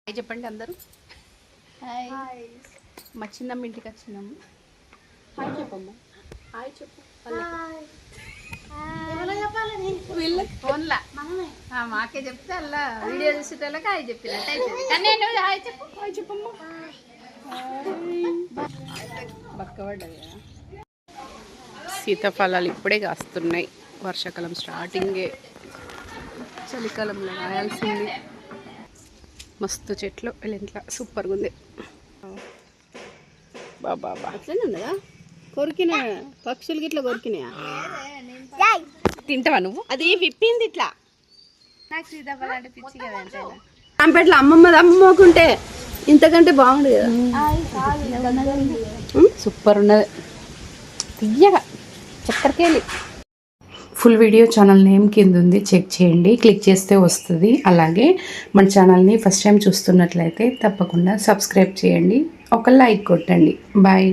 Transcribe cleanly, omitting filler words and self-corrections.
Hi చెప్పండి అందరూ. Hi. మా చిన్నమ్మ ఇంటికి వచ్చినాము. హాయ్ చెప్పమ్మా. హాయ్ చెప్పు. వీళ్ళకి ఫోన్లా మాకే చెప్తే అలా వీడియో చూసేటోళ్ళకి హాయ్ చెప్పినట్టు అవుతుంది. కానీ నేను హాయ్ చెప్పు. హాయ్ చెప్పమ్మా. బక్కబడ్డది కదా. సీతాఫలాలు ఇప్పుడే కాస్తున్నాయి. వర్షాకాలం స్టార్టింగే. చలికాలంలో కాయాల్సింది. మస్తు చెట్లు ఇంట్లో సూపర్గా ఉంది. బాబా అట్లనే ఉన్నదా? కొరికిన పక్షులకి ఇట్లా కొరికినాయా? తింటావా నువ్వు? అది విప్పింది ఇట్లా. నాకు సీతాఫలం అంటే పిచ్చి కదా. అంపేట్ల అమ్మమ్మకుంటే ఇంతకంటే బాగుంది కదా. సూపర్ ఉన్నది. తీయగా చక్కెరకేళి. ఫుల్ వీడియో ఛానల్ నేమ్ కింద ఉంది, చెక్ చేయండి. క్లిక్ చేస్తే వస్తుంది. అలాగే మన ఛానల్ని ఫస్ట్ టైం చూస్తున్నట్లయితే తప్పకుండా సబ్స్క్రైబ్ చేయండి. ఒక లైక్ కొట్టండి. బాయ్.